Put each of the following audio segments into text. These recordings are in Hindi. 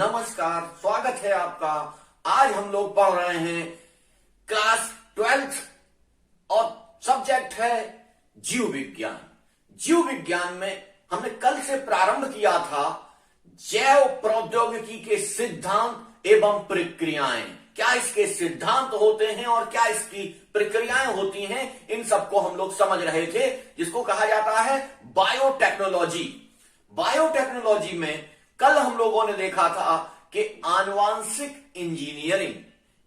नमस्कार, स्वागत है आपका। आज हम लोग पढ़ रहे हैं क्लास 12th और सब्जेक्ट है जीव विज्ञान। जीव विज्ञान में हमने कल से प्रारंभ किया था जैव प्रौद्योगिकी के सिद्धांत एवं प्रक्रियाएं। क्या इसके सिद्धांत होते हैं और क्या इसकी प्रक्रियाएं होती हैं, इन सबको हम लोग समझ रहे थे, जिसको कहा जाता है बायोटेक्नोलॉजी। बायोटेक्नोलॉजी में कल हम लोगों ने देखा था कि आनुवांशिक इंजीनियरिंग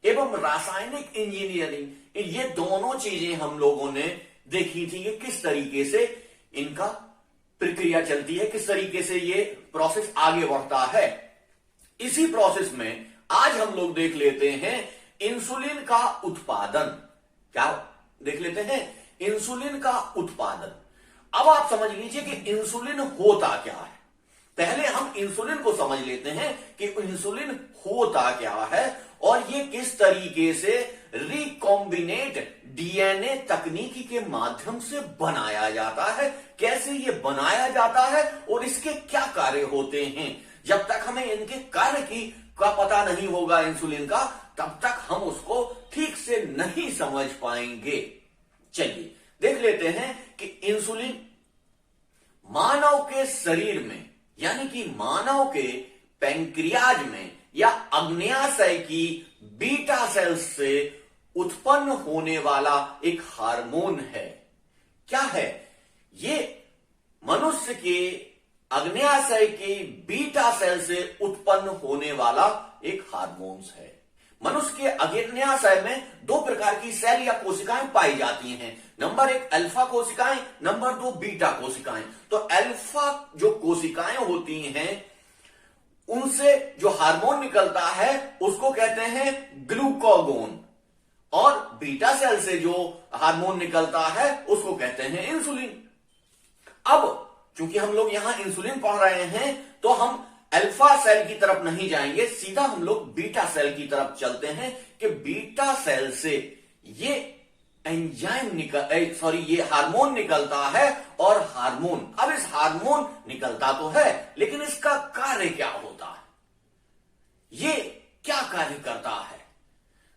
एवं रासायनिक इंजीनियरिंग, ये दोनों चीजें हम लोगों ने देखी थी कि किस तरीके से इनका प्रक्रिया चलती है, किस तरीके से ये प्रोसेस आगे बढ़ता है। इसी प्रोसेस में आज हम लोग देख लेते हैं इंसुलिन का उत्पादन। क्या देख लेते हैं? इंसुलिन का उत्पादन। अब आप समझ लीजिए कि इंसुलिन होता क्या है। पहले हम इंसुलिन को समझ लेते हैं कि इंसुलिन होता क्या है और ये किस तरीके से रिकॉम्बिनेट डीएनए तकनीकी के माध्यम से बनाया जाता है, कैसे ये बनाया जाता है और इसके क्या कार्य होते हैं। जब तक हमें इनके कार्य का पता नहीं होगा इंसुलिन का, तब तक हम उसको ठीक से नहीं समझ पाएंगे। चलिए देख लेते हैं कि इंसुलिन मानव के शरीर में, यानी कि मानव के पैंक्रियाज में या अग्न्याशय की बीटा सेल्स से उत्पन्न होने वाला एक हार्मोन है। क्या है ये? मनुष्य के अग्न्याशय के बीटा सेल से उत्पन्न होने वाला एक हार्मोन है। मनुष्य के अग्न्याशय में दो प्रकार की सेल या कोशिकाएं पाई जाती हैं। नंबर 1 अल्फा कोशिकाएं, नंबर 2 बीटा कोशिकाएं। तो अल्फा जो कोशिकाएं होती हैं उनसे जो हार्मोन निकलता है उसको कहते हैं ग्लूकागोन, और बीटा सेल से जो हार्मोन निकलता है उसको कहते हैं इंसुलिन। अब चूंकि हम लोग यहां इंसुलिन पढ़ रहे हैं तो हम अल्फा सेल की तरफ नहीं जाएंगे, सीधा हम लोग बीटा सेल की तरफ चलते हैं कि बीटा सेल से ये ये हार्मोन निकलता है। और हार्मोन, अब इस हार्मोन निकलता तो है लेकिन इसका कार्य क्या होता है, ये क्या कार्य करता है?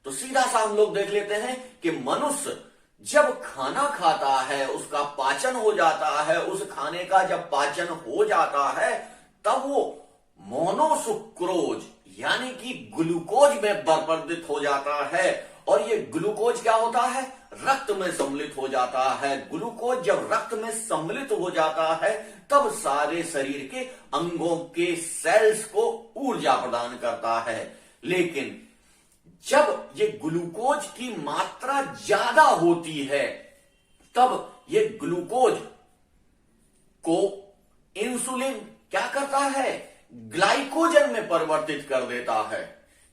तो सीधा सा हम लोग देख लेते हैं कि मनुष्य जब खाना खाता है, उसका पाचन हो जाता है, उस खाने का जब पाचन हो जाता है तब वो मोनोसुक्रोज यानी कि ग्लूकोज में परिवर्तित हो जाता है। और ये ग्लूकोज क्या होता है? रक्त में सम्मिलित हो जाता है। ग्लूकोज जब रक्त में सम्मिलित हो जाता है तब सारे शरीर के अंगों के सेल्स को ऊर्जा प्रदान करता है। लेकिन जब ये ग्लूकोज की मात्रा ज्यादा होती है तब ये ग्लूकोज को इंसुलिन क्या करता है? ग्लाइकोजन में परिवर्तित कर देता है।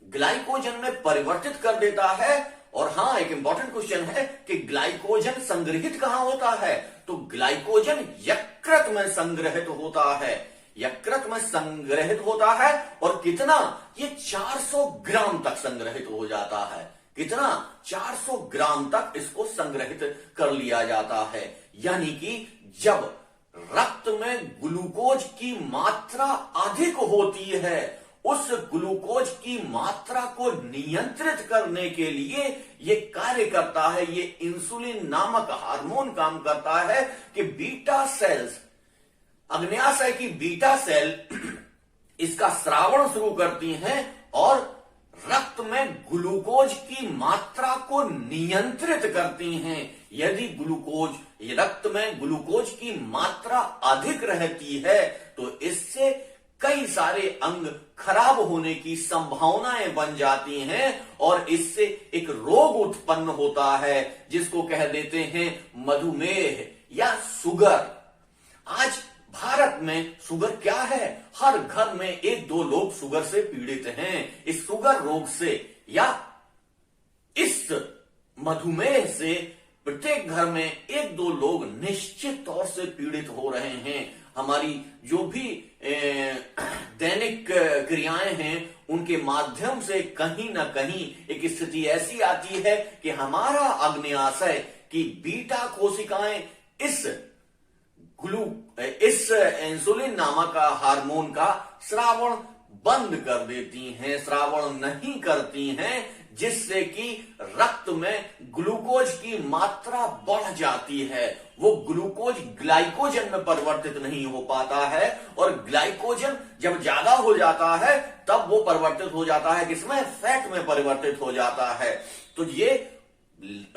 ग्लाइकोजन में परिवर्तित कर देता है। और हां, एक इंपॉर्टेंट क्वेश्चन है कि ग्लाइकोजन संग्रहित कहां होता है? तो ग्लाइकोजन यकृत में संग्रहित होता है। यकृत में संग्रहित होता है और कितना? ये 400 ग्राम तक संग्रहित हो जाता है। कितना? 400 ग्राम तक इसको संग्रहित कर लिया जाता है। यानी कि जब रक्त में ग्लूकोज की मात्रा अधिक होती है, उस ग्लूकोज की मात्रा को नियंत्रित करने के लिए ये कार्य करता है, ये इंसुलिन नामक हार्मोन काम करता है कि बीटा सेल्स, अग्न्याशय की बीटा सेल इसका स्रावण शुरू करती हैं और रक्त में ग्लूकोज की मात्रा को नियंत्रित करती हैं। यदि रक्त में ग्लूकोज की मात्रा अधिक रहती है तो इससे कई सारे अंग खराब होने की संभावनाएं बन जाती हैं और इससे एक रोग उत्पन्न होता है जिसको कह देते हैं मधुमेह या शुगर। आज भारत में शुगर क्या है? हर घर में 1-2 लोग शुगर से पीड़ित हैं। इस शुगर रोग से या इस मधुमेह से प्रत्येक घर में 1-2 लोग निश्चित तौर से पीड़ित हो रहे हैं। हमारी जो भी दैनिक क्रियाएं हैं उनके माध्यम से कहीं ना कहीं एक स्थिति ऐसी आती है कि हमारा अग्न्याशय की बीटा कोशिकाएं इस इंसुलिन नामक हार्मोन का स्रावण बंद कर देती हैं, स्रावण नहीं करती हैं, जिससे कि रक्त में ग्लूकोज की मात्रा बढ़ जाती है। वो ग्लूकोज ग्लाइकोजन में परिवर्तित नहीं हो पाता है, और ग्लाइकोजन जब ज्यादा हो जाता है तब वो परिवर्तित हो जाता है किसमें? फैट में परिवर्तित हो जाता है। तो ये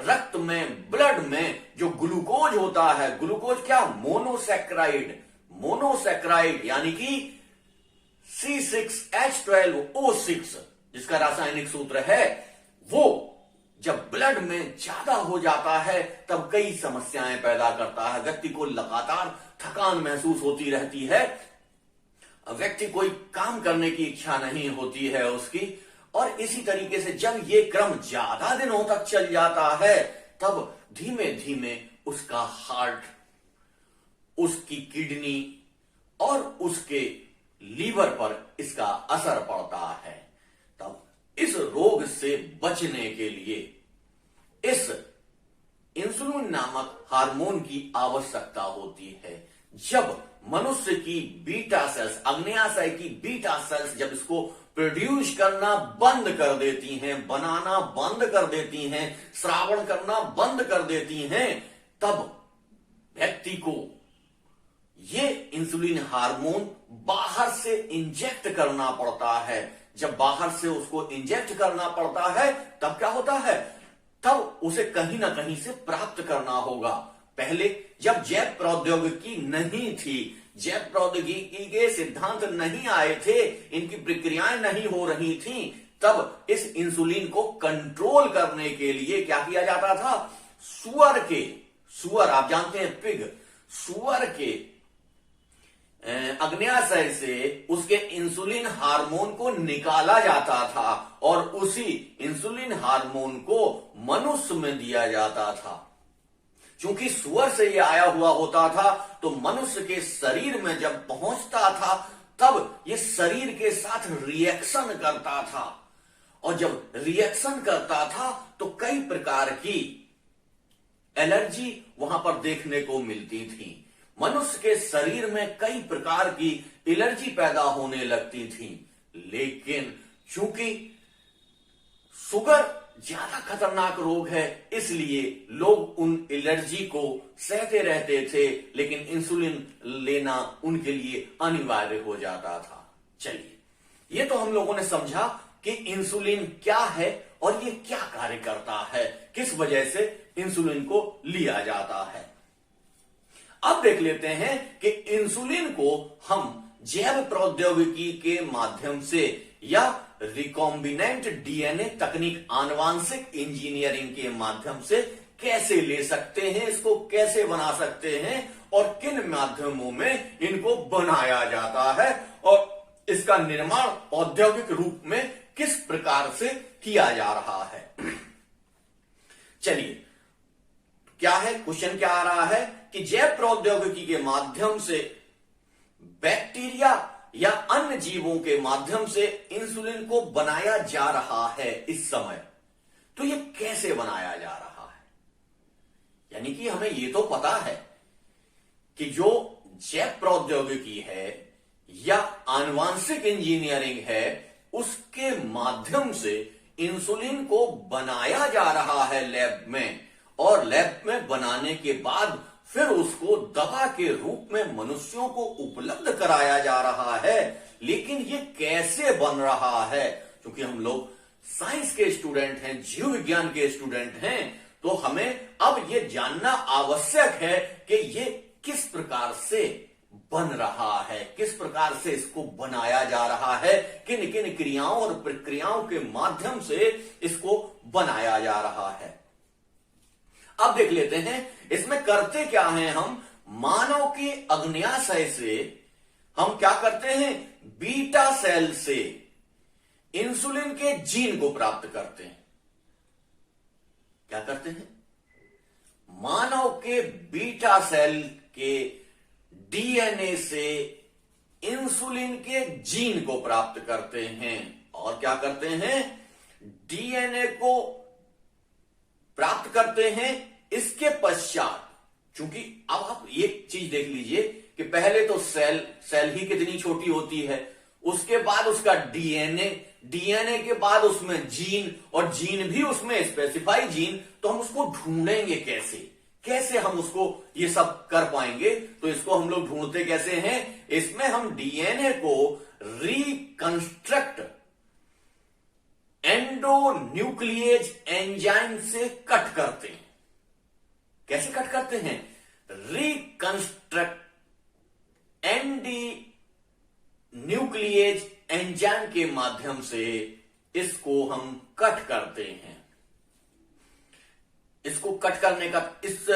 रक्त में, ब्लड में जो ग्लूकोज होता है, ग्लूकोज क्या? मोनोसैक्राइड। मोनोसैक्राइड यानी कि C6H12O6 जिसका रासायनिक सूत्र है, वो जब ब्लड में ज्यादा हो जाता है तब कई समस्याएं पैदा करता है। व्यक्ति को लगातार थकान महसूस होती रहती है, व्यक्ति कोई काम करने की इच्छा नहीं होती है उसकी, और इसी तरीके से जब ये क्रम ज्यादा दिनों तक चल जाता है तब धीमे धीमे उसका हार्ट, उसकी किडनी और उसके लीवर पर इसका असर पड़ता है। तब इस रोग से बचने के लिए इस इंसुलिन नामक हार्मोन की आवश्यकता होती है। जब मनुष्य की बीटा सेल्स, अग्न्याशय की बीटा सेल्स जब इसको प्रोड्यूस करना बंद कर देती हैं, बनाना बंद कर देती हैं, स्रावण करना बंद कर देती हैं, तब व्यक्ति को ये इंसुलिन हार्मोन बाहर से इंजेक्ट करना पड़ता है। जब बाहर से उसको इंजेक्ट करना पड़ता है तब क्या होता है? तब उसे कहीं ना कहीं से प्राप्त करना होगा। पहले जब जैव प्रौद्योगिकी नहीं थी, जैव प्रौद्योगिकी के सिद्धांत नहीं आए थे, इनकी प्रक्रियाएं नहीं हो रही थी, तब इस इंसुलिन को कंट्रोल करने के लिए क्या किया जाता था? सुअर आप जानते हैं पिग, सुअर के अग्न्याशय से उसके इंसुलिन हार्मोन को निकाला जाता था और उसी इंसुलिन हार्मोन को मनुष्य में दिया जाता था। क्योंकि सुअर से यह आया हुआ होता था तो मनुष्य के शरीर में जब पहुंचता था तब यह शरीर के साथ रिएक्शन करता था, और जब रिएक्शन करता था तो कई प्रकार की एलर्जी वहां पर देखने को मिलती थी। मनुष्य के शरीर में कई प्रकार की एलर्जी पैदा होने लगती थी, लेकिन चूंकि शुगर ज्यादा खतरनाक रोग है इसलिए लोग उन एलर्जी को सहते रहते थे, लेकिन इंसुलिन लेना उनके लिए अनिवार्य हो जाता था। चलिए, ये तो हम लोगों ने समझा कि इंसुलिन क्या है और ये क्या कार्य करता है, किस वजह से इंसुलिन को लिया जाता है। अब देख लेते हैं कि इंसुलिन को हम जैव प्रौद्योगिकी के माध्यम से या रिकॉम्बिनेंट डीएनए तकनीक, आनुवांशिक इंजीनियरिंग के माध्यम से कैसे ले सकते हैं, इसको कैसे बना सकते हैं और किन माध्यमों में इनको बनाया जाता है और इसका निर्माण औद्योगिक रूप में किस प्रकार से किया जा रहा है। चलिए, क्या है क्वेश्चन, क्या आ रहा है कि जैव प्रौद्योगिकी के माध्यम से बैक्टीरिया या अन्य जीवों के माध्यम से इंसुलिन को बनाया जा रहा है इस समय, तो ये कैसे बनाया जा रहा है? यानी कि हमें ये तो पता है कि जो जैव प्रौद्योगिकी है या आनुवांशिक इंजीनियरिंग है उसके माध्यम से इंसुलिन को बनाया जा रहा है लैब में, और लैब में बनाने के बाद फिर उसको दवा के रूप में मनुष्यों को उपलब्ध कराया जा रहा है। लेकिन ये कैसे बन रहा है? क्योंकि हम लोग साइंस के स्टूडेंट हैं, जीव विज्ञान के स्टूडेंट हैं, तो हमें अब ये जानना आवश्यक है कि ये किस प्रकार से बन रहा है, किस प्रकार से इसको बनाया जा रहा है, किन किन क्रियाओं और प्रक्रियाओं के माध्यम से इसको बनाया जा रहा है। अब देख लेते हैं इसमें करते क्या हैं हम। मानव के अग्न्याशय से हम क्या करते हैं, बीटा सेल से इंसुलिन के जीन को प्राप्त करते हैं। क्या करते हैं, मानव के बीटा सेल के डीएनए से इंसुलिन के जीन को प्राप्त करते हैं, और क्या करते हैं, डीएनए को प्राप्त करते हैं। इसके पश्चात, चूंकि अब आप एक चीज देख लीजिए कि पहले तो सेल ही कितनी छोटी होती है, उसके बाद उसका डीएनए, डीएनए के बाद उसमें जीन, और जीन भी उसमें स्पेसिफाई जीन, तो हम उसको ढूंढेंगे कैसे, कैसे हम उसको ये सब कर पाएंगे? तो इसको हम लोग ढूंढते कैसे हैं? इसमें हम डीएनए को रिकंस्ट्रक्ट एंडोन्यूक्लिएज एंजाइम से कट करते हैं। कैसे कट करते हैं? रिकंस्ट्रक्ट न्यूक्लिएज एंजाइम के माध्यम से इसको हम कट करते हैं। इसको कट करने का, इस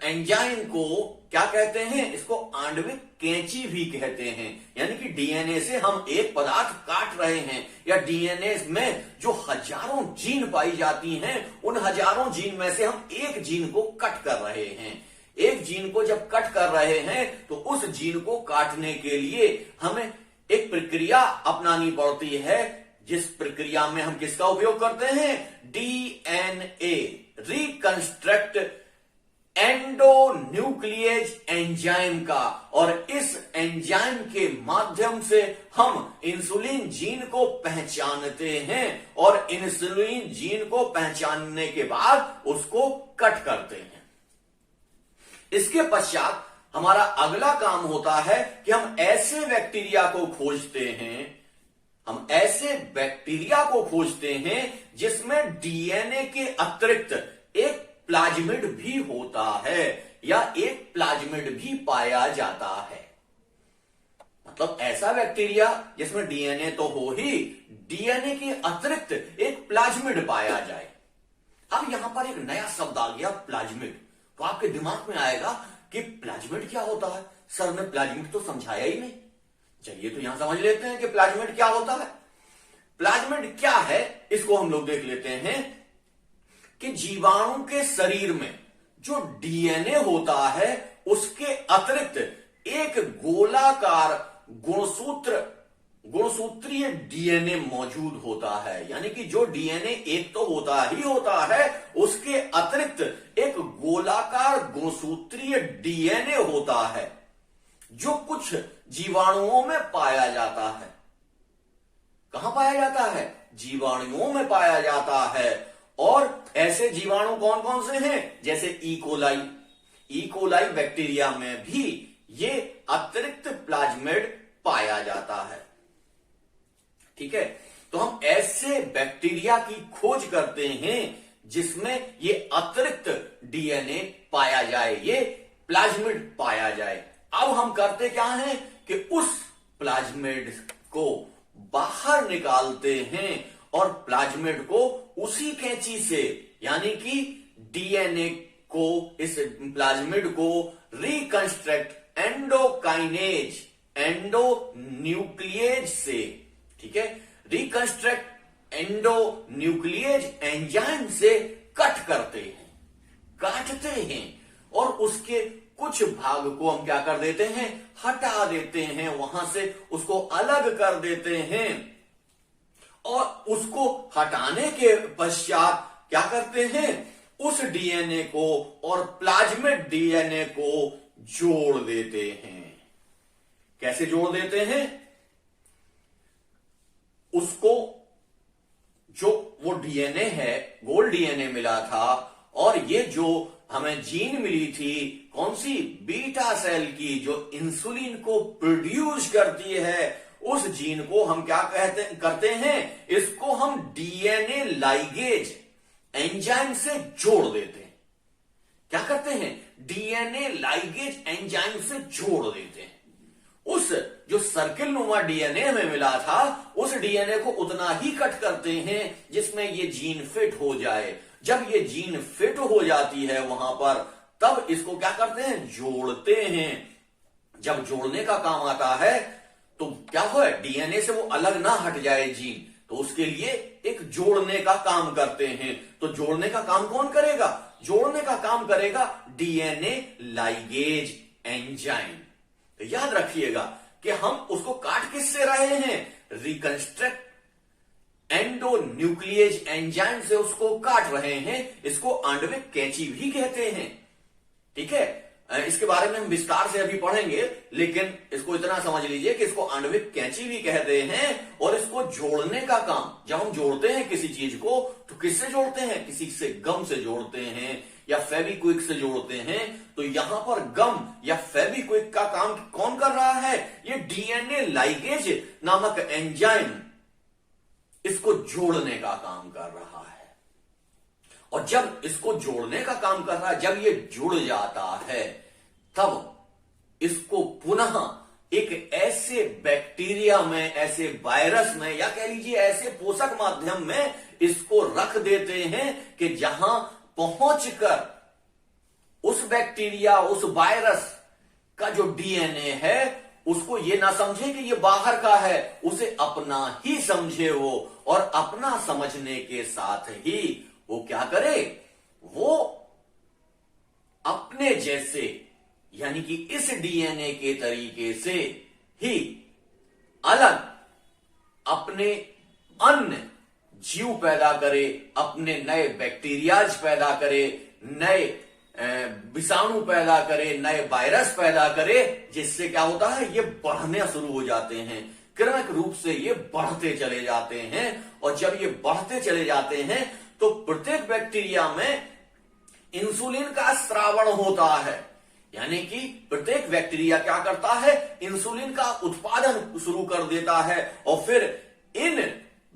एंजाइम को क्या कहते हैं? इसको आणविक कैंची भी कहते हैं। यानी कि डीएनए से हम एक पदार्थ काट रहे हैं, या डीएनए में जो हजारों जीन पाई जाती हैं, उन हजारों जीन में से हम एक जीन को कट कर रहे हैं। एक जीन को जब कट कर रहे हैं तो उस जीन को काटने के लिए हमें एक प्रक्रिया अपनानी पड़ती है, जिस प्रक्रिया में हम किसका उपयोग करते हैं? डीएनए रिकंस्ट्रक्ट एंडोन्यूक्लिएज एंजाइम का। और इस एंजाइम के माध्यम से हम इंसुलिन जीन को पहचानते हैं, और इंसुलिन जीन को पहचानने के बाद उसको कट करते हैं। इसके पश्चात हमारा अगला काम होता है कि हम ऐसे बैक्टीरिया को खोजते हैं, हम ऐसे बैक्टीरिया को खोजते हैं जिसमें डीएनए के अतिरिक्त एक प्लाज्मिड भी होता है, या एक प्लाज्मिड भी पाया जाता है। मतलब ऐसा बैक्टीरिया जिसमें डीएनए तो हो ही, डीएनए के अतिरिक्त एक प्लाज्मिड पाया जाए। अब यहां पर एक नया शब्द आ गया, प्लाज्मिड। तो आपके दिमाग में आएगा कि प्लाज्मिड क्या होता है? सर ने प्लाज्मिड तो समझाया ही नहीं। चलिए तो यहां समझ लेते हैं कि प्लाज्मिड क्या होता है। प्लाज्मिड क्या है, इसको हम लोग देख लेते हैं कि जीवाणु के शरीर में जो डीएनए होता है उसके अतिरिक्त एक गोलाकार गुणसूत्रीय डीएनए मौजूद होता है। यानी कि जो डीएनए एक तो होता ही होता है, उसके अतिरिक्त एक गोलाकार गुणसूत्रीय डीएनए होता है, जो कुछ जीवाणुओं में पाया जाता है। कहां पाया जाता है? जीवाणुओं में पाया जाता है। और ऐसे जीवाणु कौन कौन से हैं? जैसे ई कोलाई बैक्टीरिया में भी ये अतिरिक्त प्लाज्मिड पाया जाता है। ठीक है, तो हम ऐसे बैक्टीरिया की खोज करते हैं जिसमें ये अतिरिक्त डीएनए पाया जाए, ये प्लाज्मिड पाया जाए। अब हम करते क्या हैं कि उस प्लाज्मिड को बाहर निकालते हैं, और प्लाज्मिड को उसी कैंची से, यानी कि डीएनए को, इस प्लाज्मिड को रिकंस्ट्रक्ट एंडोन्यूक्लिएज से, ठीक है, रिकंस्ट्रक्ट एंडोन्यूक्लिएज एंजाइम से कट करते हैं, काटते हैं, और उसके कुछ भाग को हम क्या कर देते हैं? हटा देते हैं, वहां से उसको अलग कर देते हैं। और उसको हटाने के पश्चात क्या करते हैं? उस डीएनए को और प्लाज्मिड डीएनए को जोड़ देते हैं। कैसे जोड़ देते हैं? उसको, जो वो डीएनए है, गोल्ड डीएनए मिला था, और ये जो हमें जीन मिली थी, कौन सी? बीटा सेल की, जो इंसुलिन को प्रोड्यूस करती है, उस जीन को हम क्या करते हैं? इसको हम डीएनए लाइगेज एंजाइम से जोड़ देते हैं। क्या करते हैं? डीएनए लाइगेज एंजाइम से जोड़ देते हैं। उस जो सर्किल नुमा डीएनए हमें मिला था, उस डीएनए को उतना ही कट करते हैं जिसमें ये जीन फिट हो जाए। जब ये जीन फिट हो जाती है वहां पर, तब इसको क्या करते हैं? जोड़ते हैं। जब जोड़ने का काम आता है तो क्या हो, डीएनए से वो अलग ना हट जाए जीन, तो उसके लिए एक जोड़ने का काम करते हैं। तो जोड़ने का काम कौन करेगा? जोड़ने का काम करेगा डीएनए लाइगेज एंजाइम। तो याद रखिएगा कि हम उसको काट किससे रहे हैं? रिकंस्ट्रक्ट एंडोन्यूक्लिएज एंजाइम से उसको काट रहे हैं। इसको आणविक कैंची भी कहते हैं। ठीक है, इसके बारे में हम विस्तार से अभी पढ़ेंगे, लेकिन इसको इतना समझ लीजिए कि इसको आणविक कैंची भी कहते हैं। और इसको जोड़ने का काम, जब हम जोड़ते हैं किसी चीज को तो किससे जोड़ते हैं? किसी से गम से जोड़ते हैं या फेविक्विक से जोड़ते हैं। तो यहां पर गम या फेविक्विक का काम कौन कर रहा है? ये डीएनए लाइगेज नामक एंजाइम इसको जोड़ने का काम कर रहा है। और जब इसको जोड़ने का काम कर रहा है, जब ये जुड़ जाता है, तब इसको पुनः एक ऐसे बैक्टीरिया में, ऐसे वायरस में, या कह लीजिए ऐसे पोषक माध्यम में इसको रख देते हैं कि जहां पहुंचकर उस बैक्टीरिया, उस वायरस का जो डीएनए है उसको ये ना समझे कि ये बाहर का है, उसे अपना ही समझे वो। और अपना समझने के साथ ही वो क्या करे? वो अपने जैसे, यानी कि इस डीएनए के तरीके से ही अलग अपने अन्य जीव पैदा करे, अपने नए बैक्टीरियाज पैदा करे, नए विषाणु पैदा करे, नए वायरस पैदा करे, जिससे क्या होता है? ये बढ़ने शुरू हो जाते हैं, क्रमिक रूप से ये बढ़ते चले जाते हैं। और जब ये बढ़ते चले जाते हैं तो प्रत्येक बैक्टीरिया में इंसुलिन का स्रावण होता है, यानी कि प्रत्येक बैक्टीरिया क्या करता है? इंसुलिन का उत्पादन शुरू कर देता है। और फिर इन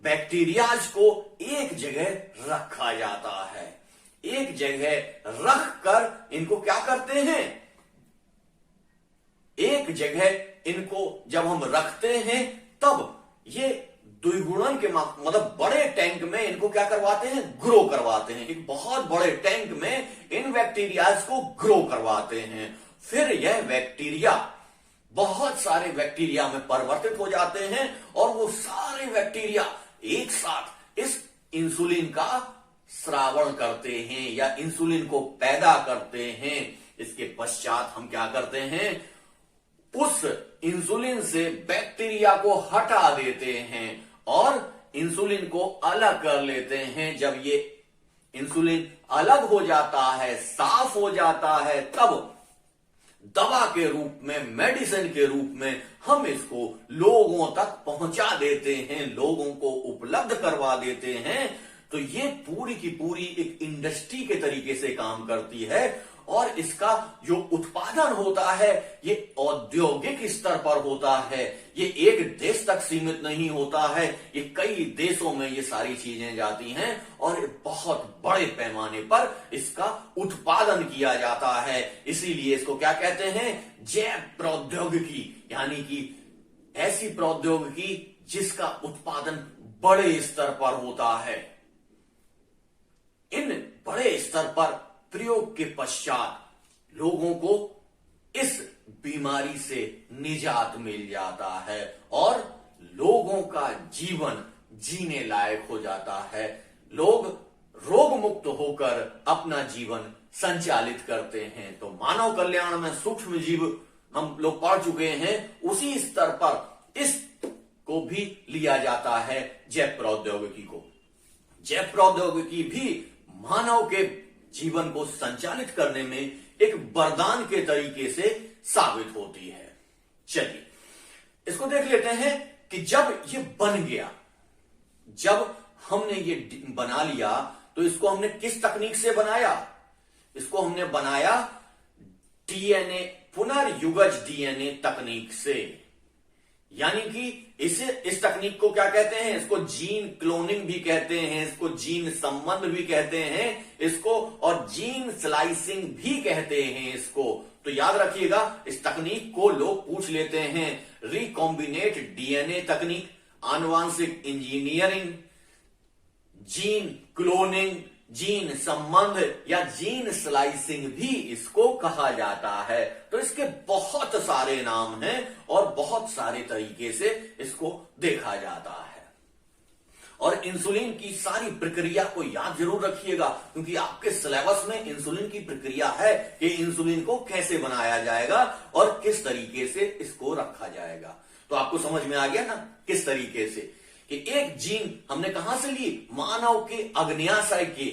बैक्टीरियाज को एक जगह रखा जाता है। एक जगह रख कर इनको क्या करते हैं? एक जगह इनको जब हम रखते हैं तब ये द्विगुणन के मतलब बड़े टैंक में इनको क्या करवाते हैं? ग्रो करवाते हैं। एक बहुत बड़े टैंक में इन बैक्टीरियाज को ग्रो करवाते हैं। फिर यह बैक्टीरिया बहुत सारे बैक्टीरिया में परिवर्तित हो जाते हैं और वो सारे बैक्टीरिया एक साथ इस इंसुलिन का स्रावण करते हैं या इंसुलिन को पैदा करते हैं। इसके पश्चात हम क्या करते हैं? उस इंसुलिन से बैक्टीरिया को हटा देते हैं और इंसुलिन को अलग कर लेते हैं। जब ये इंसुलिन अलग हो जाता है, साफ हो जाता है, तब दवा के रूप में, मेडिसिन के रूप में हम इसको लोगों तक पहुंचा देते हैं, लोगों को उपलब्ध करवा देते हैं। तो ये पूरी की पूरी एक इंडस्ट्री के तरीके से काम करती है। और इसका जो उत्पादन होता है ये औद्योगिक स्तर पर होता है। ये एक देश तक सीमित नहीं होता है, ये कई देशों में ये सारी चीजें जाती हैं और बहुत बड़े पैमाने पर इसका उत्पादन किया जाता है। इसीलिए इसको क्या कहते हैं? जैव प्रौद्योगिकी, यानी कि ऐसी प्रौद्योगिकी जिसका उत्पादन बड़े स्तर पर होता है। इन बड़े स्तर पर प्रयोग के पश्चात लोगों को इस बीमारी से निजात मिल जाता है और लोगों का जीवन जीने लायक हो जाता है। लोग रोग मुक्त होकर अपना जीवन संचालित करते हैं। तो मानव कल्याण में सूक्ष्म जीव हम लोग पढ़ चुके हैं, उसी स्तर पर इस को भी लिया जाता है, जैव प्रौद्योगिकी को। जैव प्रौद्योगिकी भी मानव के जीवन को संचालित करने में एक वरदान के तरीके से साबित होती है। चलिए इसको देख लेते हैं कि जब ये बन गया, जब हमने ये बना लिया, तो इसको हमने किस तकनीक से बनाया? इसको हमने बनाया डीएनए, पुनर्युगज डीएनए तकनीक से। यानी कि इस तकनीक को क्या कहते हैं? इसको जीन क्लोनिंग भी कहते हैं, इसको जीन संबंध भी कहते हैं इसको, और जीन स्लाइसिंग भी कहते हैं इसको। तो याद रखिएगा, इस तकनीक को लोग पूछ लेते हैं रिकॉम्बिनेट डीएनए तकनीक, आनुवांशिक इंजीनियरिंग, जीन क्लोनिंग, जीन संबंध या जीन स्लाइसिंग भी इसको कहा जाता है। तो इसके बहुत सारे नाम हैं और बहुत सारे तरीके से इसको देखा जाता है। और इंसुलिन की सारी प्रक्रिया को याद जरूर रखिएगा, क्योंकि आपके सिलेबस में इंसुलिन की प्रक्रिया है कि इंसुलिन को कैसे बनाया जाएगा और किस तरीके से इसको रखा जाएगा। तो आपको समझ में आ गया ना किस तरीके से कि एक जीन हमने कहां से ली? मानव के अग्न्याशय के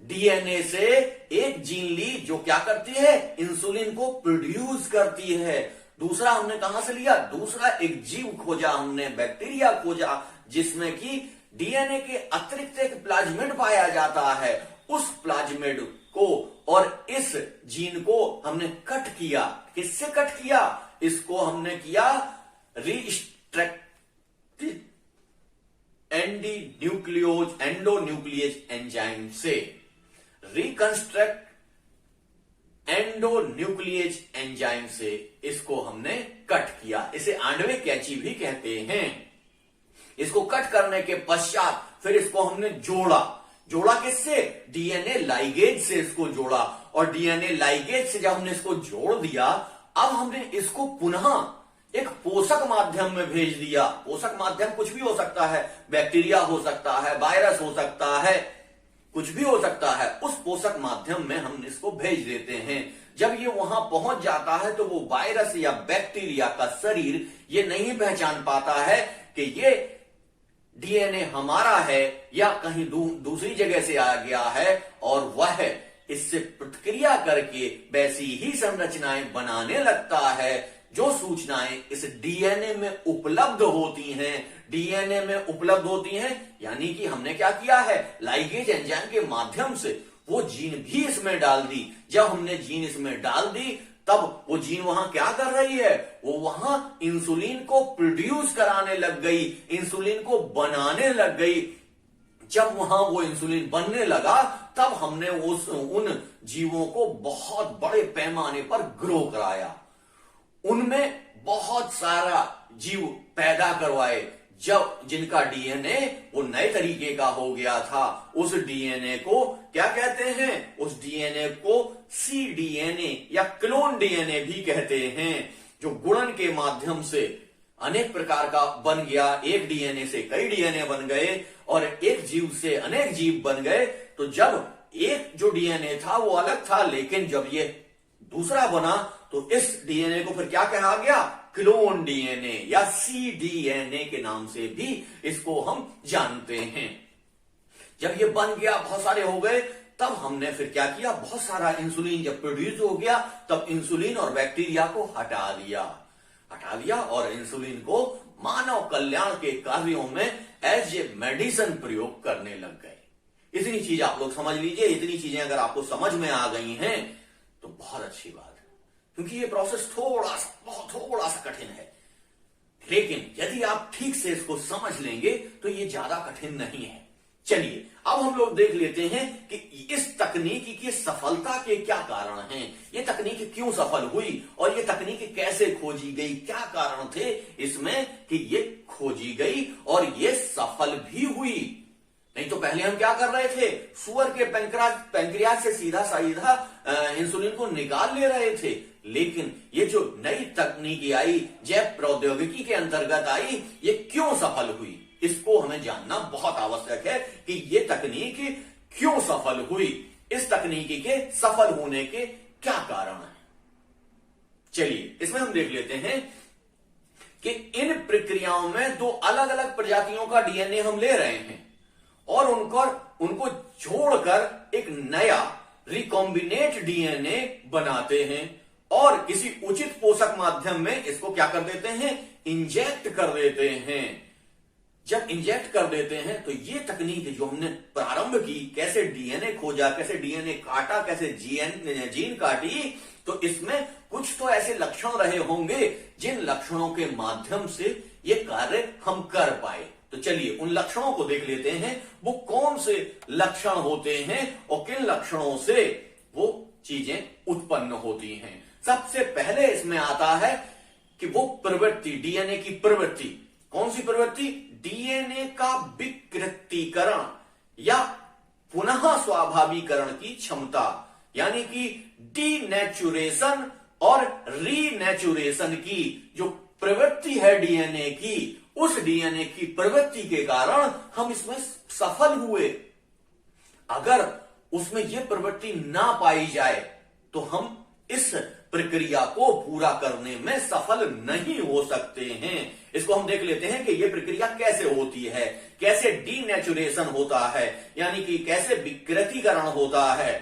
डीएनए से एक जीन ली जो क्या करती है, इंसुलिन को प्रोड्यूस करती है। दूसरा हमने कहां से लिया, दूसरा एक जीव खोजा हमने, बैक्टीरिया खोजा, जिसमें कि डीएनए के अतिरिक्त एक प्लाज्मिड पाया जाता है। उस प्लाज्मिड को और इस जीन को हमने कट किया। किससे कट किया, इसको हमने किया रिस्ट्रक्टेड एंडोन्यूक्लियेज एंजाइम से। रिकंस्ट्रक्ट एंडोन्यूक्लियेज एंजाइम से इसको हमने कट किया। इसे आणविक कैंची भी कहते हैं। इसको कट करने के पश्चात फिर इसको हमने जोड़ा किससे, डीएनए लाइगेज से इसको जोड़ा। और डीएनए लाइगेज से जब हमने इसको जोड़ दिया, अब हमने इसको पुनः एक पोषक माध्यम में भेज दिया। पोषक माध्यम कुछ भी हो सकता है, बैक्टीरिया हो सकता है, वायरस हो सकता है, कुछ भी हो सकता है। उस पोषक माध्यम में हम इसको भेज देते हैं। जब ये वहां पहुंच जाता है तो वो वायरस या बैक्टीरिया का शरीर ये नहीं पहचान पाता है कि ये डीएनए हमारा है या कहीं दूसरी जगह से आ गया है, और वह इससे प्रतिक्रिया करके वैसी ही संरचनाएं बनाने लगता है जो सूचनाएं इस डीएनए में उपलब्ध होती हैं। डीएनए में उपलब्ध होती हैं यानी कि हमने क्या किया है, लाइगेज एंजाइम के माध्यम से वो जीन भी इसमें डाल दी। जब हमने जीन इसमें डाल दी तब वो जीन वहां क्या कर रही है, वो वहां इंसुलिन को प्रोड्यूस कराने लग गई, इंसुलिन को बनाने लग गई। जब वहां वो इंसुलिन बनने लगा तब हमने उन जीवों को बहुत बड़े पैमाने पर ग्रो कराया, उनमें बहुत सारा जीव पैदा करवाए। जब जिनका डीएनए वो नए तरीके का हो गया था, उस डीएनए को क्या कहते हैं, उस डीएनए को cDNA या क्लोन डीएनए भी कहते हैं, जो गुणन के माध्यम से अनेक प्रकार का बन गया। एक डीएनए से कई डीएनए बन गए और एक जीव से अनेक जीव बन गए। तो जब एक जो डीएनए था वो अलग था, लेकिन जब ये दूसरा बना तो इस डीएनए को फिर क्या कहा गया, क्लोन डीएनए या cDNA के नाम से भी इसको हम जानते हैं। जब ये बन गया, बहुत सारे हो गए, तब हमने फिर क्या किया, बहुत सारा इंसुलिन जब प्रोड्यूस हो गया तब इंसुलिन और बैक्टीरिया को हटा दिया और इंसुलिन को मानव कल्याण के कार्यों में एज ए मेडिसिन प्रयोग करने लग गए। इतनी चीज आप लोग समझ लीजिए। इतनी चीजें अगर आपको समझ में आ गई हैं तो बहुत अच्छी बात है, क्योंकि ये प्रोसेस थोड़ा सा कठिन है, लेकिन यदि आप ठीक से इसको समझ लेंगे तो ये ज्यादा कठिन नहीं है। चलिए अब हम लोग देख लेते हैं कि इस तकनीकी की सफलता के क्या कारण हैं, ये तकनीक क्यों सफल हुई और ये तकनीक कैसे खोजी गई, क्या कारण थे इसमें कि ये खोजी गई और ये सफल भी हुई। नहीं तो पहले हम क्या कर रहे थे, सुअर के पैंक्रियाज से सीधा इंसुलिन को निकाल ले रहे थे। लेकिन ये जो नई तकनीकी आई, जैव प्रौद्योगिकी के अंतर्गत आई, ये क्यों सफल हुई, इसको हमें जानना बहुत आवश्यक है कि ये तकनीक क्यों सफल हुई, इस तकनीकी के सफल होने के क्या कारण हैं। चलिए इसमें हम देख लेते हैं कि इन प्रक्रियाओं में दो अलग अलग प्रजातियों का डीएनए हम ले रहे हैं और उनको जोड़कर एक नया रिकॉम्बिनेट डीएनए बनाते हैं और किसी उचित पोषक माध्यम में इसको क्या कर देते हैं, इंजेक्ट कर देते हैं। जब इंजेक्ट कर देते हैं तो ये तकनीक जो हमने प्रारंभ की, कैसे डीएनए खोजा, कैसे डीएनए काटा, कैसे जीन काटी, तो इसमें कुछ तो ऐसे लक्षण रहे होंगे जिन लक्षणों के माध्यम से ये कार्य हम कर पाए। तो चलिए उन लक्षणों को देख लेते हैं, वो कौन से लक्षण होते हैं और किन लक्षणों से वो चीजें उत्पन्न होती हैं। सबसे पहले इसमें आता है कि वो प्रवृत्ति, डीएनए की प्रवृत्ति। कौन सी प्रवृत्ति, डीएनए का विकृतीकरण या पुनः स्वाभाविकरण की क्षमता, यानी कि डीनेचुरेशन और रीनेचुरेशन की जो प्रवृत्ति है डीएनए की, उस डीएनए की प्रवृत्ति के कारण हम इसमें सफल हुए। अगर उसमें यह प्रवृत्ति ना पाई जाए तो हम इस प्रक्रिया को पूरा करने में सफल नहीं हो सकते हैं। इसको हम देख लेते हैं कि यह प्रक्रिया कैसे होती है, कैसे डीनेचुरेशन होता है, यानी कि कैसे विकृतीकरण होता है।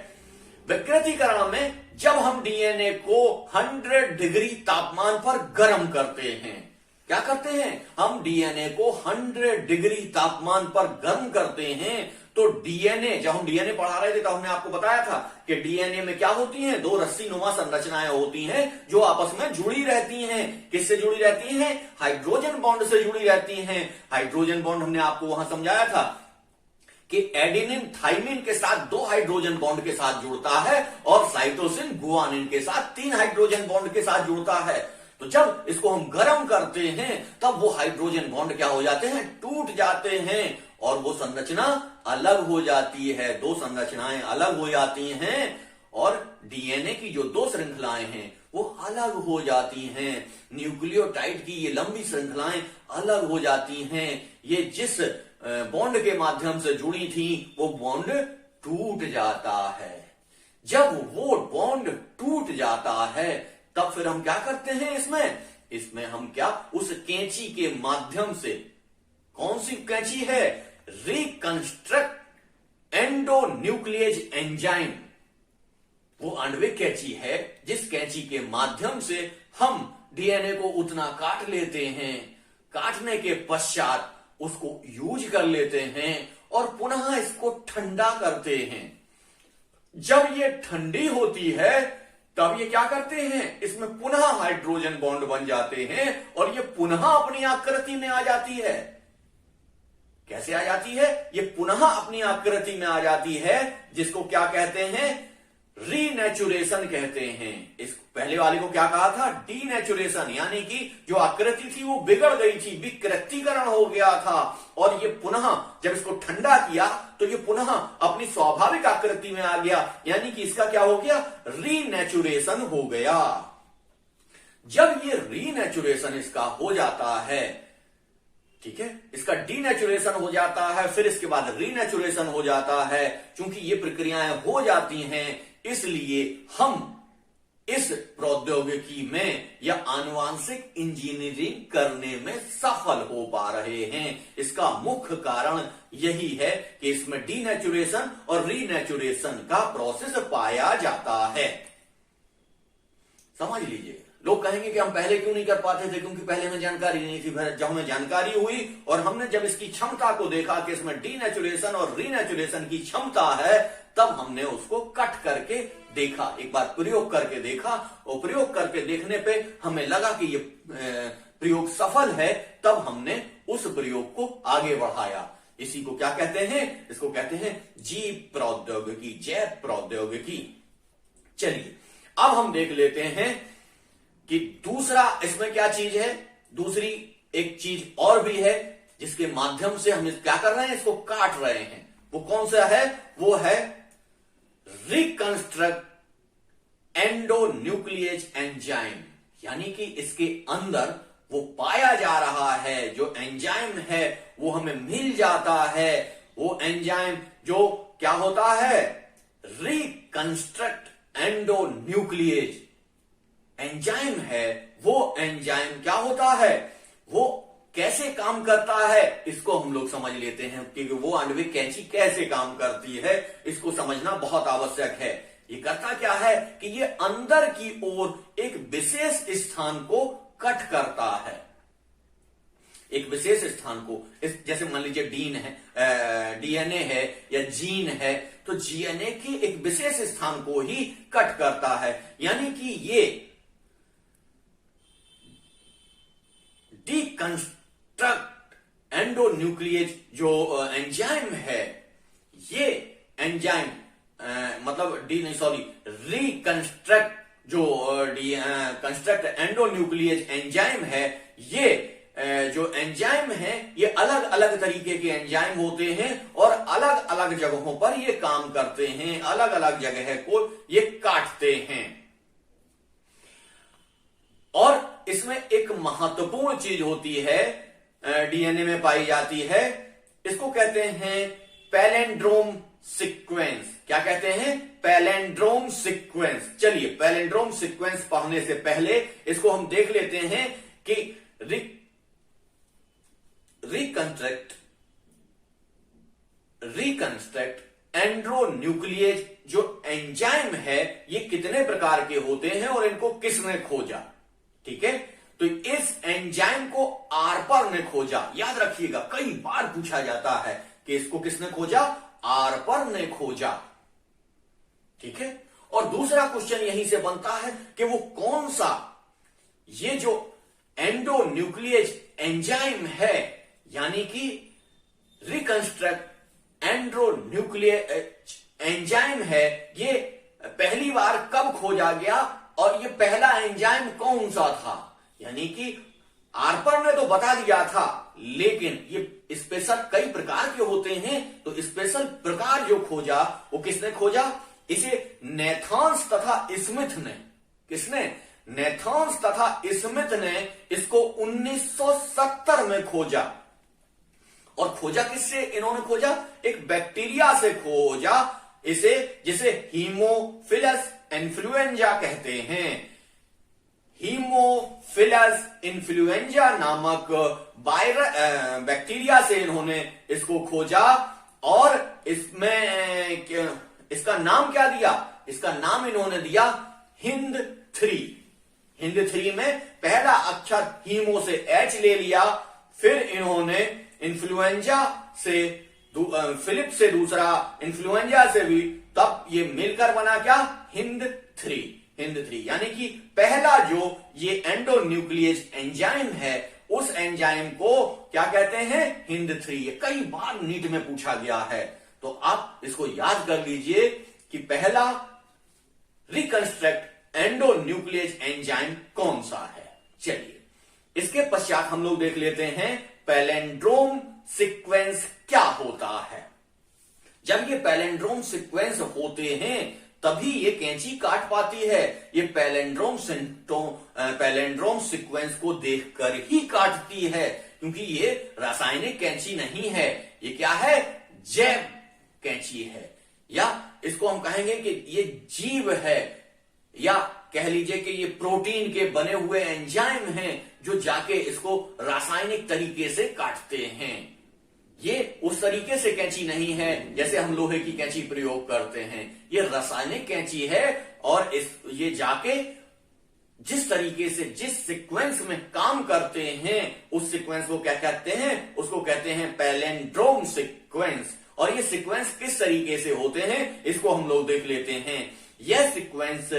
विकृतीकरण में जब हम डीएनए को 100 डिग्री तापमान पर गर्म करते हैं, क्या करते हैं, हम डीएनए को 100 डिग्री तापमान पर गर्म करते हैं, तो डीएनए, जब हम डीएनए पढ़ा रहे थे तो हमने आपको बताया था कि डीएनए में क्या होती हैं, दो रस्सी नुमा संरचनाएं होती हैं जो आपस में जुड़ी रहती हैं। किससे जुड़ी रहती हैं, हाइड्रोजन बॉन्ड से जुड़ी रहती हैं। हाइड्रोजन बॉन्ड हमने आपको वहां समझाया था कि एडेनिन थाइमिन के साथ 2 हाइड्रोजन बॉन्ड के साथ जुड़ता है और साइटोसिन गुआनिन के साथ 3 हाइड्रोजन बॉन्ड के साथ जुड़ता है। तो जब इसको हम गर्म करते हैं तब वो हाइड्रोजन बॉन्ड क्या हो जाते हैं, टूट जाते हैं और वो संरचना अलग हो जाती है, 2 संरचनाएं अलग हो जाती हैं और डीएनए की जो 2 श्रृंखलाएं हैं वो अलग हो जाती हैं। न्यूक्लियोटाइड की ये लंबी श्रृंखलाएं अलग हो जाती हैं। ये जिस बॉन्ड के माध्यम से जुड़ी थी वो बॉन्ड टूट जाता है। जब वो बॉन्ड टूट जाता है तब फिर हम क्या करते हैं, इसमें हम क्या, उस कैंची के माध्यम से, कौन सी कैंची है, रिकंस्ट्रक्ट एंडोन्यूक्लिएज एंजाइम, वो आणविक कैंची है जिस कैंची के माध्यम से हम डीएनए को उतना काट लेते हैं। काटने के पश्चात उसको यूज कर लेते हैं और पुनः इसको ठंडा करते हैं। जब ये ठंडी होती है तब ये क्या करते हैं, इसमें पुनः हाइड्रोजन बॉन्ड बन जाते हैं और ये पुनः अपनी आकृति में आ जाती है। कैसे आ जाती है, ये पुनः अपनी आकृति में आ जाती है, जिसको क्या कहते हैं, रीनेचुरेशन कहते हैं। इस पहले वाले को क्या कहा था, डीनेचुरेशन, यानी कि जो आकृति थी वो बिगड़ गई थी, विकृतीकरण हो गया था और ये पुनः जब इसको ठंडा किया तो ये पुनः अपनी स्वाभाविक आकृति में आ गया, यानी कि इसका क्या हो गया, रीनेचुरेशन हो गया। जब ये रीनेचुरेशन इसका हो जाता है, ठीक है, इसका डीनेचुरेशन हो जाता है, फिर इसके बाद रीनेचुरेशन हो जाता है। क्योंकि ये प्रक्रियाएं हो जाती हैं इसलिए हम इस प्रौद्योगिकी में या आनुवांशिक इंजीनियरिंग करने में सफल हो पा रहे हैं। इसका मुख्य कारण यही है कि इसमें डीनेचुरेशन और रीनेचुरेशन का प्रोसेस पाया जाता है। समझ लीजिए, लोग कहेंगे कि हम पहले क्यों नहीं कर पाते थे, क्योंकि पहले हमें जानकारी नहीं थी। फिर जब हमें जानकारी हुई और हमने जब इसकी क्षमता को देखा कि इसमें डीनेचुरेशन और रीनेचुरेशन की क्षमता है, तब हमने उसको कट करके देखा, एक बार प्रयोग करके देखा और प्रयोग करके देखने पे हमें लगा कि ये प्रयोग सफल है। तब हमने उस प्रयोग को आगे बढ़ाया। इसी को क्या कहते हैं, इसको कहते हैं जीव प्रौद्योगिकी, जैव प्रौद्योगिकी। चलिए अब हम देख लेते हैं कि दूसरा इसमें क्या चीज है, दूसरी एक चीज और भी है जिसके माध्यम से हम क्या कर रहे हैं, इसको काट रहे हैं। वो कौन सा है, वो है रिकंस्ट्रक्ट एंडोन्यूक्लिएज एंजाइम, यानी कि इसके अंदर वो पाया जा रहा है, जो एंजाइम है वो हमें मिल जाता है। वो एंजाइम जो क्या होता है, रिकंस्ट्रक्ट एंडोन्यूक्लिएज एंजाइम है। वो एंजाइम क्या होता है, वो कैसे काम करता है, इसको हम लोग समझ लेते हैं कि वो आणविक कैंची कैसे काम करती है, इसको समझना बहुत आवश्यक है। ये करता क्या है कि ये अंदर की ओर एक विशेष स्थान को कट करता है, एक विशेष स्थान को। जैसे मान लीजिए डीएनए है या जीन है, तो जीएनए के एक विशेष स्थान को ही कट करता है, यानी कि ये डीकंस्ट्रक्ट एंडोन्यूक्लिएज जो एंजाइम है, ये एंजाइम रिकंस्ट्रक्ट जो कंस्ट्रक्ट एंडोन्यूक्लिएज एंजाइम है, ये जो एंजाइम है ये अलग अलग तरीके के एंजाइम होते हैं और अलग अलग जगहों पर ये काम करते हैं, अलग अलग जगह को ये काटते हैं। और इसमें एक महत्वपूर्ण चीज होती है, डीएनए में पाई जाती है, इसको कहते हैं पैलेंड्रोम सीक्वेंस। क्या कहते हैं? Palindrome sequence. चलिए, पैलेंड्रोम सीक्वेंस पढ़ने से पहले इसको हम देख लेते हैं कि रिकंस्ट्रक्ट एंड्रोन्यूक्लिएज जो एंजाइम है ये कितने प्रकार के होते हैं और इनको किसने खोजा। ठीक है, तो इस एंजाइम को आर्पर ने खोजा। याद रखिएगा, कई बार पूछा जाता है कि इसको किसने खोजा? आर्पर ने खोजा। ठीक है, और दूसरा क्वेश्चन यहीं से बनता है कि वो कौन सा ये जो एंडोन्यूक्लिएज एंजाइम है, यानी कि रिकंस्ट्रक्ट एंड्रोन्यूक्लिएज एंजाइम है, ये पहली बार कब खोजा गया और ये पहला एंजाइम कौन सा था। यानी कि आर्पर ने तो बता दिया था, लेकिन ये स्पेशल कई प्रकार के होते हैं, तो स्पेशल प्रकार जो खोजा वो किसने खोजा? इसे नेथांस तथा स्मिथ ने। किसने? नेथांस तथा स्मिथ ने इसको 1970 में खोजा। और खोजा किससे इन्होंने खोजा? एक बैक्टीरिया से खोजा, इसे जिसे हीमोफिलस इन्फ्लुएंजा कहते हैं। हीमोफिलस इन्फ्लुएंजा नामक बैक्टीरिया से इन्होंने इसको खोजा और इसमें इसका नाम क्या दिया? इसका नाम इन्होंने दिया हिंद 3। हिंद 3 में पहला अक्षर हीमो से एच ले लिया, फिर इन्होंने इन्फ्लुएंजा से फिलिप से दूसरा, इन्फ्लुएंजा से भी, तब ये मिलकर बना क्या? हिंद 3। हिंद 3 यानी कि पहला जो ये एंडोन्यूक्लिएज एंजाइम है उस एंजाइम को क्या कहते हैं? हिंद 3। ये कई बार नीट में पूछा गया है, तो आप इसको याद कर लीजिए कि पहला रिकंस्ट्रक्ट एंडोन्यूक्लिएज एंजाइम कौन सा है। चलिए, इसके पश्चात हम लोग देख लेते हैं पैलेंड्रोम सीक्वेंस क्या होता है। जब ये पैलेंड्रोम सीक्वेंस होते हैं तभी ये कैंची काट पाती है। ये पैलेंड्रोम सीक्वेंस को देखकर ही काटती है, क्योंकि ये रासायनिक कैंची नहीं है, ये क्या है? जैव कैंची है, या इसको हम कहेंगे कि ये जीव है, या कह लीजिए कि ये प्रोटीन के बने हुए एंजाइम हैं जो जाके इसको रासायनिक तरीके से काटते हैं। ये उस तरीके से कैंची नहीं है जैसे हम लोहे की कैंची प्रयोग करते हैं, ये रासायनिक कैंची है और ये जाके जिस तरीके से जिस सीक्वेंस में काम करते हैं उस सीक्वेंस को क्या कहते हैं? उसको कहते हैं पैलेंड्रोम सीक्वेंस। और ये सीक्वेंस किस तरीके से होते हैं इसको हम लोग देख लेते हैं। यह सीक्वेंस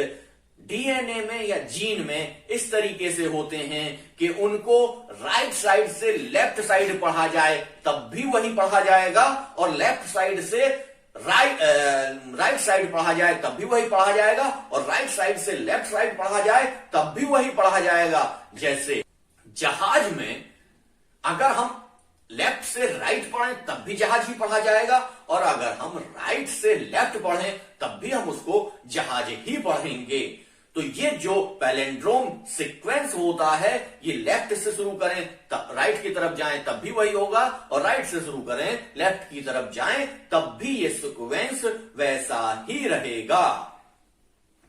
डीएनए में या जीन में इस तरीके से होते हैं कि उनको राइट साइड से लेफ्ट साइड पढ़ा जाए तब भी वही पढ़ा जाएगा, और लेफ्ट साइड से राइट साइड पढ़ा जाए तब भी वही पढ़ा जाएगा, और राइट साइड से लेफ्ट साइड पढ़ा जाए तब भी वही पढ़ा जाएगा। जैसे जहाज में अगर हम लेफ्ट से राइट पढ़ें तब भी जहाज ही पढ़ा जाएगा, और अगर हम राइट से लेफ्ट पढ़ें तब भी हम उसको जहाज ही पढ़ेंगे। तो ये जो पैलेंड्रोम सीक्वेंस होता है ये लेफ्ट से शुरू करें तब राइट की तरफ जाएं तब भी वही होगा, और राइट से शुरू करें लेफ्ट की तरफ जाएं तब भी ये सीक्वेंस वैसा ही रहेगा।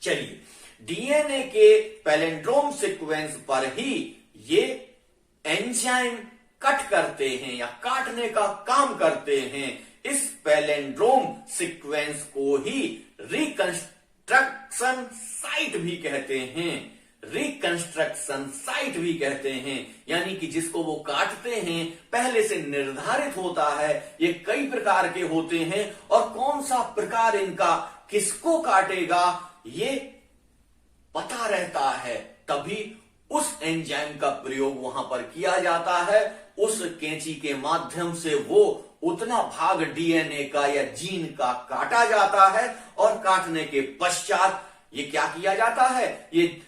चलिए, डीएनए के पैलेंड्रोम सीक्वेंस पर ही ये एंजाइम कट करते हैं या काटने का काम करते हैं। इस पैलेंड्रोम सीक्वेंस को ही रिकंस्ट्रक्शन साइट भी कहते हैं। रिकंस्ट्रक्शन साइट भी कहते हैं, यानी कि जिसको वो काटते हैं पहले से निर्धारित होता है। ये कई प्रकार के होते हैं और कौन सा प्रकार इनका किसको काटेगा ये पता रहता है, तभी उस एंजाइम का प्रयोग वहां पर किया जाता है। उस कैंची के माध्यम से वो उतना भाग डीएनए का या जीन का काटा जाता है, और काटने के पश्चात ये क्या किया जाता है? ये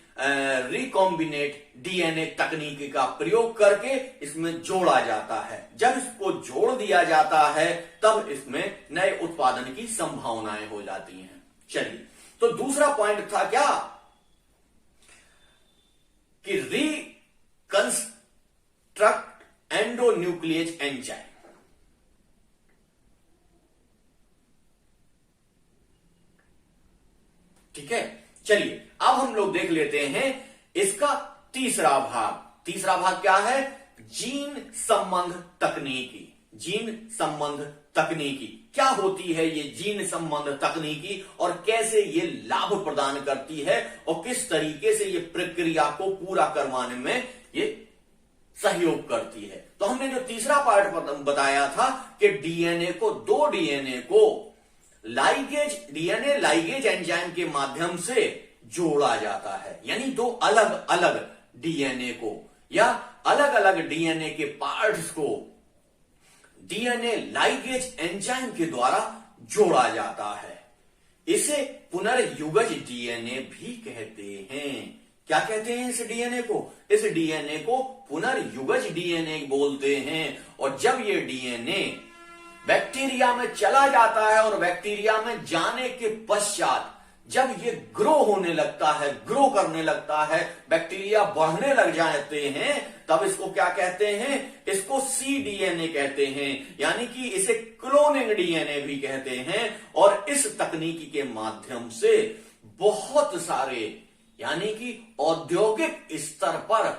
रिकॉम्बिनेट डीएनए तकनीक का प्रयोग करके इसमें जोड़ा जाता है। जब इसको जोड़ दिया जाता है तब इसमें नए उत्पादन की संभावनाएं हो जाती हैं। चलिए, तो दूसरा पॉइंट था क्या कि रिकंस्ट्रक्ट एंडोन्यूक्लिएज एंजाइम। ठीक है, चलिए अब हम लोग देख लेते हैं इसका तीसरा भाग। तीसरा भाग क्या है? जीन संबंध तकनीकी। जीन संबंध तकनीकी क्या होती है ये जीन संबंध तकनीकी, और कैसे ये लाभ प्रदान करती है, और किस तरीके से ये प्रक्रिया को पूरा करवाने में ये सहयोग करती है। तो हमने जो तीसरा पार्ट बताया था कि डीएनए को, दो डीएनए को लाइगेज, डीएनए लाइगेज एंजाइम के माध्यम से जोड़ा जाता है, यानी दो अलग अलग डीएनए को या अलग अलग डीएनए के पार्ट्स को डीएनए लाइगेज एंजाइम के द्वारा जोड़ा जाता है। इसे पुनर्युगज डीएनए भी कहते हैं। क्या कहते हैं इस डीएनए को? इस डीएनए को पुनर्युगज डीएनए बोलते हैं। और जब ये डीएनए बैक्टीरिया में चला जाता है और बैक्टीरिया में जाने के पश्चात जब ये ग्रो होने लगता है, ग्रो करने लगता है, बैक्टीरिया बढ़ने लग जाते हैं, तब इसको क्या कहते हैं? इसको cDNA कहते हैं, यानी कि इसे क्लोनिंग डीएनए भी कहते हैं। और इस तकनीकी के माध्यम से बहुत सारे, यानी कि औद्योगिक स्तर पर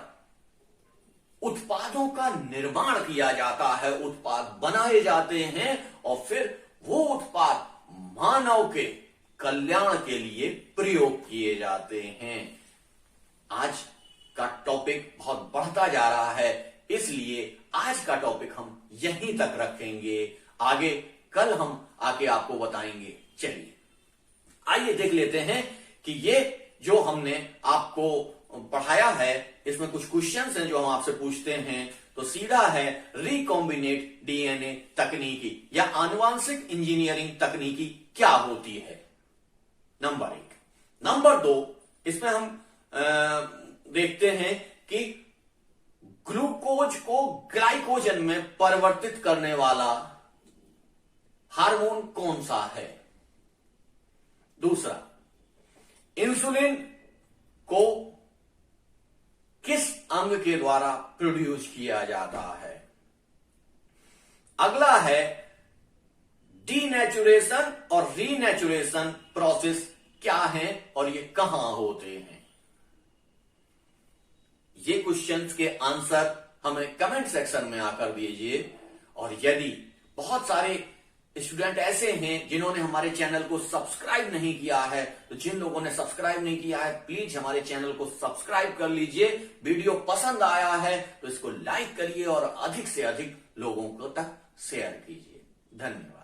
उत्पादों का निर्माण किया जाता है, उत्पाद बनाए जाते हैं, और फिर वो उत्पाद मानव के कल्याण के लिए प्रयोग किए जाते हैं। आज का टॉपिक बहुत बढ़ता जा रहा है, इसलिए आज का टॉपिक हम यहीं तक रखेंगे। आगे कल हम आके आपको बताएंगे। चलिए आइए देख लेते हैं कि ये जो हमने आपको पढ़ाया है, इसमें कुछ क्वेश्चंस हैं जो हम आपसे पूछते हैं। तो सीधा है रिकॉम्बिनेट डीएनए तकनीकी या आनुवांशिक इंजीनियरिंग तकनीकी क्या होती है, नंबर 1। नंबर 2, इसमें हम देखते हैं कि ग्लूकोज को ग्लाइकोजन में परिवर्तित करने वाला हार्मोन कौन सा है। दूसरा, इंसुलिन को किस अंग के द्वारा प्रोड्यूस किया जाता है। अगला है डीनेचुरेशन और रीनेचुरेशन प्रोसेस क्या है और ये कहां होते हैं। ये क्वेश्चंस के आंसर हमें कमेंट सेक्शन में आकर दीजिए। और यदि बहुत सारे स्टूडेंट ऐसे हैं जिन्होंने हमारे चैनल को सब्सक्राइब नहीं किया है, तो जिन लोगों ने सब्सक्राइब नहीं किया है प्लीज हमारे चैनल को सब्सक्राइब कर लीजिए। वीडियो पसंद आया है तो इसको लाइक करिए और अधिक से अधिक लोगों को तक शेयर कीजिए। धन्यवाद।